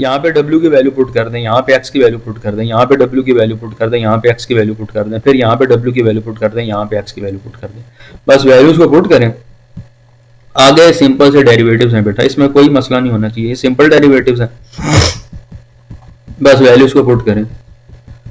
यहाँ पे w की वैल्यू पुट कर दें, यहाँ पे x की वैल्यू पुट कर दें, यहाँ पे w की वैल्यू पुट कर दें, यहाँ पे x की वैल्यू पुट कर दें, फिर यहाँ पे w की वैल्यू पुट कर दें, यहाँ पे x की वैल्यू पुट कर दें। बस वैल्यूज को पुट करें। आगे सिंपल से डेरिवेटिव्स हैं बेटा, इसमें कोई मसला नहीं होना चाहिए, सिंपल डेरिवेटिव्स हैं। बस वैल्यूज को पुट करें,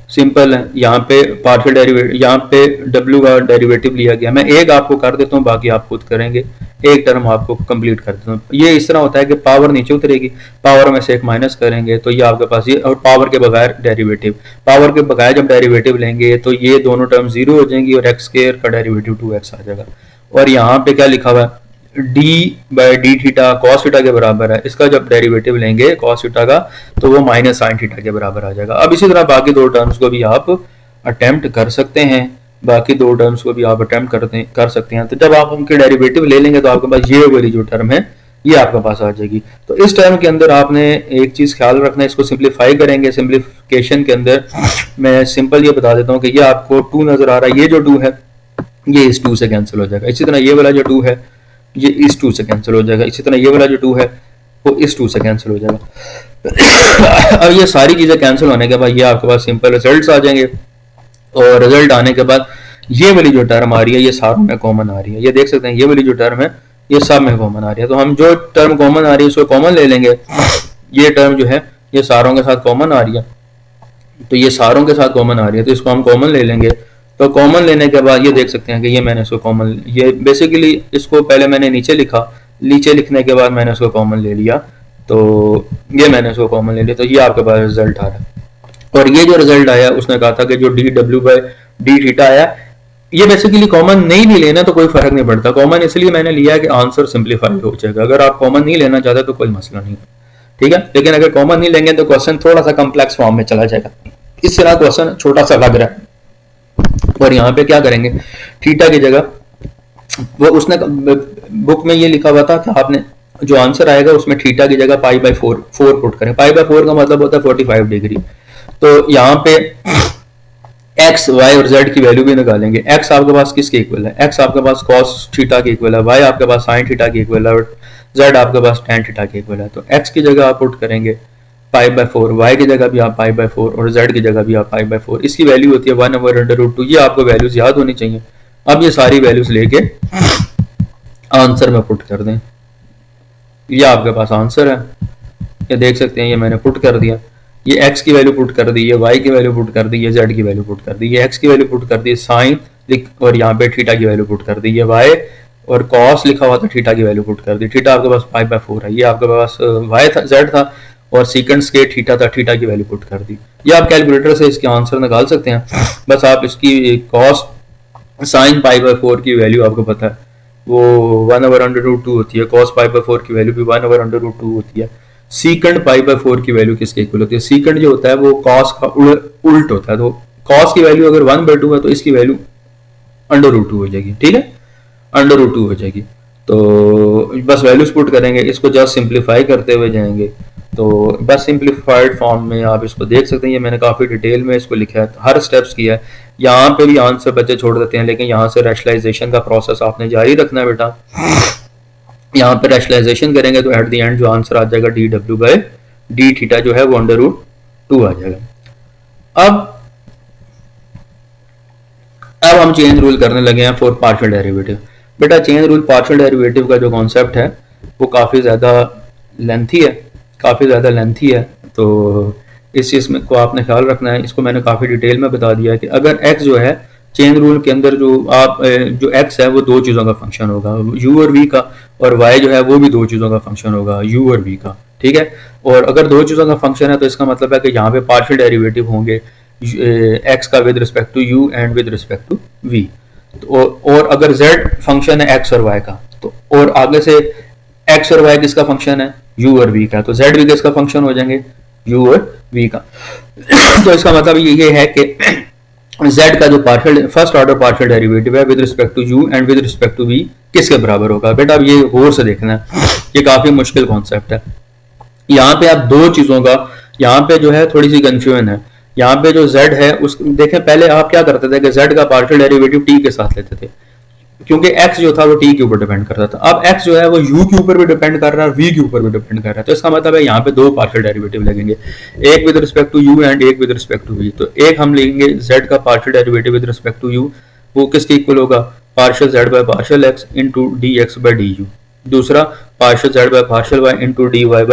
सिंपल है। यहाँ पे पार्शियल डेरिवेटिव, यहाँ पे w का डेरिवेटिव लिया गया, मैं एक आपको कर देता हूँ, बाकी आप खुद करेंगे। एक टर्म आपको कंप्लीट कर देता हूँ। ये इस तरह होता है कि पावर नीचे उतरेगी, पावर में से एक माइनस करेंगे तो ये आपके पास ये, और पावर के बगैर डेरिवेटिव, पावर के बगैर जब डेरिवेटिव लेंगे तो ये दोनों टर्म जीरो हो जाएंगी और एक्स स्क्वायर का डेरिवेटिव 2x आ जाएगा। और यहाँ पे क्या लिखा हुआ है, d by D theta cos theta के बराबर है, इसका जब डेरिवेटिव लेंगे कॉस थीटा का तो वो माइनस साइन थीटा के बराबर आ जाएगा। अब इसी तरह बाकी दो टर्म्स को भी आप अटेम्प्ट कर सकते हैं, बाकी दो टर्म्स को भी आप अटेम्प्ट कर सकते हैं। तो जब आप उनके डेरिवेटिव ले लेंगे तो आपके पास ये वाली जो टर्म है ये आपके पास आ जाएगी। तो इस टर्म के अंदर आपने एक चीज ख्याल रखना है, इसको सिंप्लीफाई करेंगे। सिंप्लीफिकेशन के अंदर मैं सिंपल ये बता देता हूँ कि ये आपको 2 नजर आ रहा है, ये जो 2 है ये इस 2 से कैंसिल हो जाएगा। इसी तरह ये वाला जो 2 है ये इस 2 से कैंसिल हो जाएगा, इसी तरह ये वाला जो 2 है वो इस 2 से कैंसिल हो जाएगा। अब ये सारी चीजें कैंसिल होने के बाद ये आपके पास सिंपल रिजल्ट्स आ जाएंगे, और रिजल्ट आने के बाद ये वाली जो टर्म आ रही है ये सारों में कॉमन आ रही है। ये देख सकते हैं ये वाली जो टर्म है ये सब में कॉमन आ रही है, तो हम जो टर्म कॉमन आ रही है उसको कॉमन ले लेंगे। ये टर्म जो है ये सारों के साथ कॉमन आ रही है, तो ये सारों के साथ कॉमन आ रही है, तो इसको हम कॉमन ले लेंगे। तो कॉमन लेने के बाद ये देख सकते हैं कि ये मैंने इसको कॉमन, ये बेसिकली इसको पहले मैंने नीचे लिखा, नीचे लिखने के बाद मैंने इसको कॉमन ले लिया, तो ये मैंने इसको कॉमन ले लिया, तो ये आपके पास रिजल्ट आ रहा है। और ये जो रिजल्ट आया उसने कहा था कि जो D W by D theta आया, ये बेसिकली कॉमन नहीं भी लेना तो कोई फर्क नहीं पड़ता। कॉमन इसलिए मैंने लिया है कि आंसर सिंप्लीफाई हो जाएगा। अगर आप कॉमन नहीं लेना चाहते तो कोई मसला नहीं, ठीक है। लेकिन अगर कॉमन नहीं लेंगे तो क्वेश्चन थोड़ा सा कॉम्प्लेक्स फॉर्म में चला जाएगा। इस तरह क्वेश्चन छोटा सा लग रहा है, और यहाँ पे क्या करेंगे, थीटा की जगह वो उसने बुक में ये लिखा हुआ था कि आपने जो आंसर आएगा उसमें थीटा की जगह पाई बाई 4 पुट करें। पाई बाई 4 का मतलब होता है 45 डिग्री। तो यहाँ पे एक्स वाई और जेड की वैल्यू भी निकालेंगे। एक्स आपके पास किसके इक्वल है, एक्स आपके पास कॉस थीटा के इक्वल है, वाई आपके पास साइन थीटा के इक्वल है, और जेड आपके पास tan थीटा के इक्वल है। तो एक्स की जगह आप पुट करेंगे पाई बाई 4, वाई की जगह भी आप पाई बाई 4 और जेड की जगह भी आप पाई बाई 4। इसकी वैल्यू होती है 1/√2। ये आपको वैल्यूज याद होनी चाहिए। अब ये सारी वैल्यूज लेके आंसर में पुट कर दें, ये आपके पास आंसर है। ये देख सकते हैं ये मैंने पुट कर दिया, ये x की वैल्यू पुट कर दी, ये y की वैल्यू पुट कर दी, ये z की वैल्यू पुट कर दी, ये x की वैल्यू पुट कर दी, साइन और यहाँ पे थीटा की वैल्यू पुट कर दी, ये y और cos लिखा हुआ था थीटा की वैल्यू पुट कर दी। थीटा आपके पास पाई बाई 4 है, ये आपके पास y था, z था, और सीकेंड के थीटा था, थीटा की वैल्यू पुट कर दी। ये आप कैलकुलेटर से इसके आंसर निकाल सकते हैं। बस आप इसकी cos साइन पाई बाई 4 की वैल्यू आपको पता है वो 1/√2 होती है, cos पाई बाई 4 की वैल्यू भी 1/√2 होती है। सीकेंड पाई बाई 4 की वैल्यू किसके इक्वल होती है, सीकेंड जो होता है वो cos का उल्ट होता है। तो cos की वैल्यू अगर 1/2 है तो इसकी वैल्यू √2 हो जाएगी, ठीक है, √2 हो जाएगी। तो बस वैल्यूज पुट करेंगे, इसको जस्ट सिंप्लीफाई करते हुए जाएंगे। तो बस सिंप्लीफाइड फॉर्म में आप इसको देख सकते हैं, ये मैंने काफी डिटेल में इसको लिखा है, हर स्टेप्स किया है। यहाँ पे भी आंसर बच्चे छोड़ देते हैं, लेकिन यहाँ से रैशनलाइजेशन का प्रोसेस आपने जारी रखना है बेटा। यहाँ पे रैशनलाइजेशन करेंगे तो एट द एंड जो आंसर आ जाएगा D W by D theta जो है वो √2 आ जाएगा। अब हम चेन रूल करने लगे हैं फॉर पार्शियल डेरिवेटिव। बेटा चेन रूल पार्शियल डेरिवेटिव का जो कॉन्सेप्ट है वो काफी ज्यादा लेंथी है, तो इस चीज में को आपने ख्याल रखना है। इसको मैंने काफी डिटेल में बता दिया है कि अगर x जो है चेन रूल के अंदर जो x है वो दो चीजों का फंक्शन होगा, u और v का, और y जो है वो भी दो चीजों का फंक्शन होगा, u और v का, ठीक है। और अगर दो चीजों का फंक्शन है तो इसका मतलब है कि यहाँ पे पार्शियल डेरिवेटिव होंगे x का with respect to u and with respect to v। और अगर z फंक्शन है x और y का, तो और आगे से x और y किसका फंक्शन है, u और v का, तो z भी किसका फंक्शन हो जाएंगे, u और v का। तो इसका मतलब ये है कि z का जो फर्स्ट ऑर्डर पार्शियल डेरिवेटिव है with respect to u and with respect to v किसके बराबर होगा। बेटा अब ये गौर से देखना है, ये काफी मुश्किल कॉन्सेप्ट है। यहाँ पे आप दो चीजों का, यहाँ पे जो है थोड़ी सी कंफ्यूजन है। यहाँ पे जो z है उस देखें, पहले आप क्या करते थे कि z का पार्शियल डेरिवेटिव t के साथ लेते थे, क्योंकि x जो था वो t के ऊपर डिपेंड करता था। अब x जो है वो u के ऊपर भी डिपेंड कर रहा है, v के ऊपर भी डिपेंड कर रहा है। तो इसका मतलब है यहाँ पे दो पार्शियल डेरिवेटिव लगेंगे, एक with respect to u and एक विद रिस्पेक्ट टू v। तो एक हम लेंगे z का partial derivative with respect to u, वो किसके इक्वल होगा, partial z by partial x into dx by du। दूसरा partial z by partial y into dy by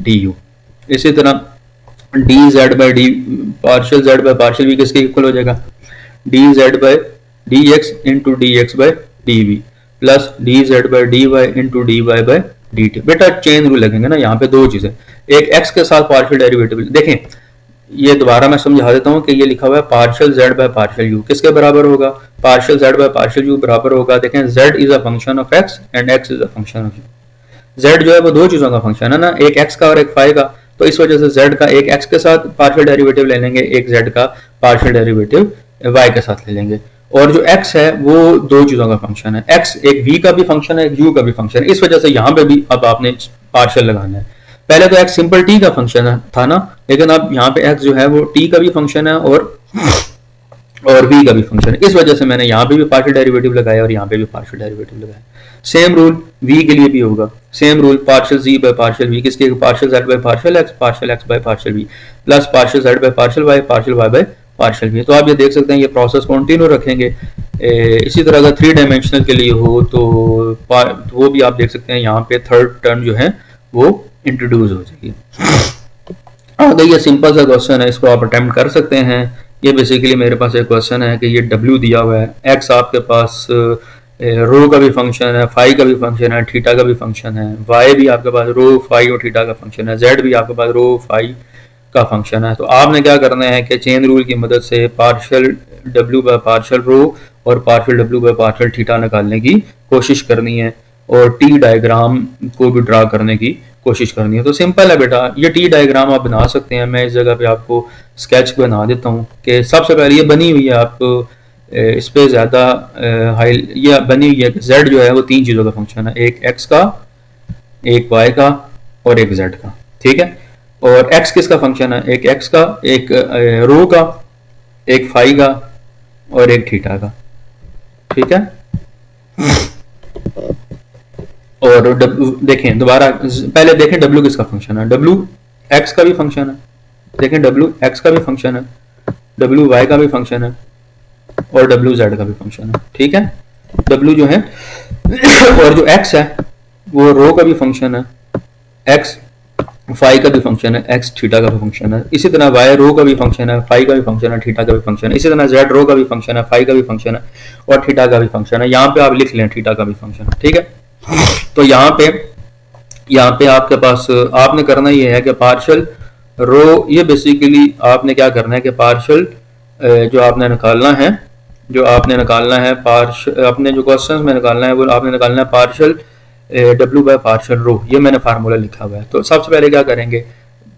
du। इसी तरह dz by d partial z by partial v किसके equal हो जाएगा, dz by dx into dx by dv plus dz by dy into dy by dt। बेटा chain rule लगेंगे ना यहाँ पे दो चीजें, एक x के साथ पार्शियल डेरिवेटिव। देखें ये दोबारा मैं समझा देता हूँ कि ये लिखा हुआ है partial z by partial u किसके बराबर होगा, partial z by partial u बराबर होगा, देखें z is a function of x and x is a function of u। z जो है वो दो चीजों का फंक्शन है ना, एक x का और एक फाई का, तो इस वजह से z का एक x के साथ पार्शियल डेरिवेटिव ले लेंगे, एक z का पार्शियल डेरिवेटिव y के साथ ले लेंगे। और जो x है वो दो चीजों का फंक्शन है, x एक v का भी फंक्शन है, एक u का भी फंक्शन है, इस वजह से यहाँ पे भी अब आपने पार्शियल लगाना है। पहले तो x सिंपल t का फंक्शन था ना, लेकिन अब यहाँ पे x जो है वो t का भी फंक्शन है और v का भी फंक्शन है, इस वजह से मैंने यहाँ पे भी पार्शियल डेरिवेटिव लगाया और यहाँ पे भी पार्शियल डेरिवेटिव लगाया। सेम रूल v के लिए भी होगा, same rule partial z by partial v किसके, partial z by partial x bye partial v plus partial z by partial y bye partial v। तो आप ये देख सकते हैं ये प्रोसेस कंटिन्यू रखेंगे। इसी तरह अगर 3 डायमेंशनल के लिए हो तो वो भी आप देख सकते हैं, यहाँ पे थर्ड टर्म जो है वो इंट्रोड्यूस हो जाएगी। आगे ये सिंपल सा क्वेश्चन है, इसको आप अटेम्प्ट कर सकते हैं। ये बेसिकली मेरे पास एक क्वेश्चन है कि ये w दिया हुआ है, x आपके पास रो का भी फंक्शन है, फाई का भी फंक्शन है, थीटा का भी फंक्शन है, y भी आपके पास रो फाई और थीटा का फंक्शन है, z भी आपके पास रो फाई का फंक्शन है। तो आपने क्या करना है कि चेन रूल की मदद से पार्शियल w बाय पार्शियल रो और partial w by partial theta निकालने की कोशिश करनी है और टी डायग्राम को भी ड्रा करने की कोशिश करनी है। तो सिंपल है बेटा, ये टी डायग्राम आप बना सकते हैं। मैं इस जगह पे आपको स्केच बना देता हूँ कि सबसे पहले ये बनी हुई है, आप इस पे ज़्यादा हाई ये बनी हुई है कि z जो है वो तीन चीज़ों का फंक्शन है, एक x का, एक y का और एक z का, ठीक है। और x किसका फंक्शन है, एक x का, एक रो का, एक फाई का और एक थीटा का, ठीक है। और देखें दोबारा, पहले देखें w किसका फंक्शन है, w x का भी फंक्शन है, देखें w x का भी फंक्शन है, w y का भी फंक्शन है और w z का भी फंक्शन है, ठीक है। w जो है और जो x है वो रो का भी फंक्शन है, x फाई का भी फंक्शन है, x थीटा का भी फंक्शन है। इसी तरह y रो का भी फंक्शन है, फाई का भी फंक्शन है, थीटा का भी फंक्शन है। इसी तरह z रो का भी फंक्शन है, फाई का भी फंक्शन है और थीटा का भी फंक्शन है। यहाँ पे आप लिख लें थीटा का भी फंक्शन है, ठीक है। तो यहाँ पे आपके पास आपने करना ये है कि पार्शियल रो, ये बेसिकली आपने क्या करना है कि पार्शियल जो आपने निकालना है पार्शियल अपने जो क्वेश्चन में निकालना है वो आपने निकालना है पार्शियल w बाय पार्शियल रो। ये मैंने फार्मूला लिखा हुआ है। तो सबसे पहले क्या करेंगे,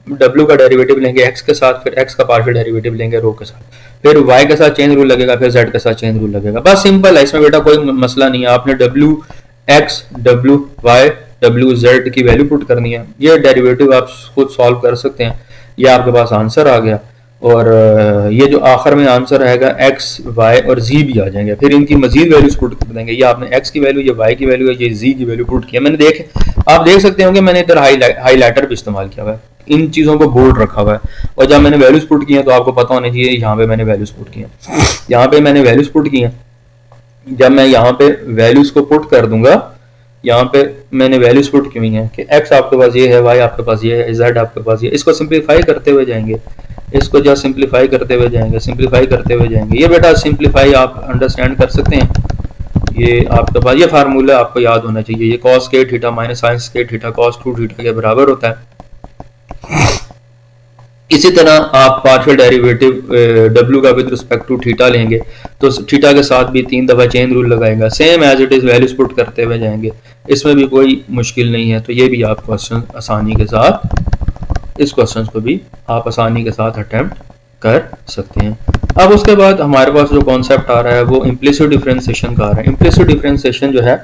w का डेरिवेटिव लेंगे x के साथ, फिर x का पार्शियल डेरिवेटिव लेंगे रो के साथ, फिर y के साथ चेन रूल लगेगा, फिर z के साथ चेन रूल लगेगा। बस सिंपल है, इसमें बेटा कोई मसला नहीं है। आपने w x w y w z की वैल्यू पुट करनी है। ये डेरिवेटिव आप खुद सॉल्व कर सकते हैं, ये आपके पास आंसर आ गया। और ये जो आखिर में आंसर आएगा x y और z भी आ जाएंगे, फिर इनकी मजीद वैल्यूज पुट कर देंगे। ये आपने x की वैल्यू, ये y की वैल्यू है, ये z की वैल्यू पुट किया। मैंने आप देख सकते होंगे मैंने इधर हाईलाइटर भी इस्तेमाल किया हुआ है, इन चीज़ों को बोल्ड रखा हुआ है। और जब मैंने वैल्यूज पुट किए तो आपको पता होना चाहिए यहाँ पे मैंने वैल्यूज पुट किए, यहाँ पे मैंने वैल्यूज पुट किए। जब मैं यहाँ पे वैल्यूज को पुट कर दूंगा, यहाँ पे मैंने वैल्यूज पुट की हुई है कि x आपके पास ये है, y आपके पास ये है, z आपके पास ये। इसको सिंप्लीफाई करते हुए जाएंगे, इसको जब सिंप्लीफाई करते हुए जाएंगे, ये बेटा सिंप्लीफाई आप अंडरस्टैंड कर सकते हैं। ये आपके पास ये फार्मूला आपको याद होना चाहिए, ये cos k theta minus sin k theta cos 2 theta के बराबर होता है। इसी तरह आप पार्शियल डेरिवेटिव w का विद रिस्पेक्ट टू थीटा लेंगे तो थीटा के साथ भी 3 दफा चेन रूल लगाएगा, same as it is values put करते हुए जाएंगे, इसमें भी कोई मुश्किल नहीं है। तो ये भी आप क्वेश्चन आसानी के साथ, इस क्वेश्चन को भी आप आसानी के साथ अटेम्प्ट कर सकते हैं। अब उसके बाद हमारे पास जो कॉन्सेप्ट आ रहा है वो इम्प्लिसिट डिफरेंशिएशन का आ रहा है। इम्प्लिसिट डिफरेंशिएशन जो है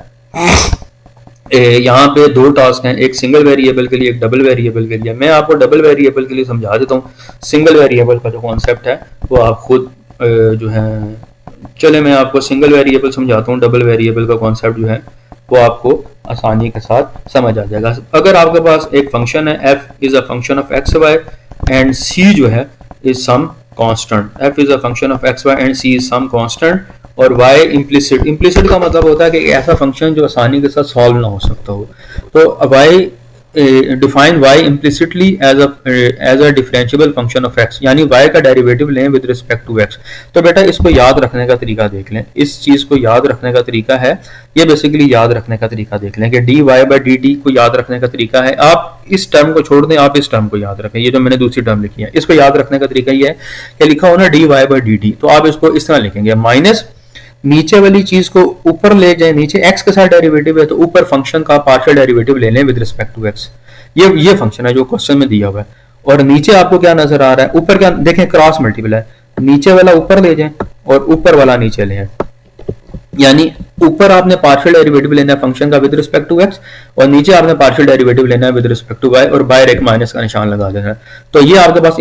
यहाँ पे दो टास्क हैं, एक सिंगल वेरिएबल के लिए, एक डबल वेरिएबल के लिए। मैं आपको डबल वेरिएबल के लिए समझा देता हूँ। सिंगल वेरिएबल का जो कॉन्सेप्ट है वो आप खुद जो है चले मैं आपको सिंगल वेरिएबल समझाता हूँ, डबल वेरिएबल का कॉन्सेप्ट जो है वो आपको आसानी के साथ समझ आ जाएगा। अगर आपके पास एक फंक्शन है f is a function of x y and c जो है is some constant, f is a function of x y and c is some constant, और y इम्प्लिसिट, इम्प्लिसिट का मतलब होता है कि ऐसा फंक्शन जो आसानी के साथ सॉल्व ना हो सकता हो। तो y define y implicitly as a differentiable function of x, यानी y का डेरिवेटिव लें विद रिस्पेक्ट टू x। तो बेटा इसको याद रखने का तरीका देख लें, इस चीज को याद रखने का तरीका है, ये बेसिकली याद रखने का तरीका देख लें कि dy बाई dt को याद रखने का तरीका है, आप इस टर्म को छोड़ दें, आप इस टर्म को याद रखें, ये जो मैंने दूसरी टर्म लिखी है इसको याद रखने का तरीका ये है कि लिखा हो ना dy बाई dt, तो आप इसको इस तरह लिखेंगे माइनस नीचे वाली चीज को ऊपर ले जाए, नीचे x के साथ डेरिवेटिव है तो ऊपर फंक्शन का पार्शियल डेरिवेटिव ले लें विद रिस्पेक्ट टू x। ये फंक्शन है जो क्वेश्चन में दिया हुआ है, और नीचे आपको क्या नजर आ रहा है, ऊपर क्या देखें क्रॉस मल्टीपल है, नीचे वाला ऊपर ले जाएं और ऊपर वाला नीचे ले आए, यानी ऊपर आपने पार्शियल डेरिवेटिव लेना है फंक्शन का विद रिस्पेक्ट टू x, और नीचे आपने पार्शियल डेरिवेटिव लेना है विद रिस्पेक्ट टू y, और बाहर एक माइनस का निशान लगा देना है। तो ये आपके पास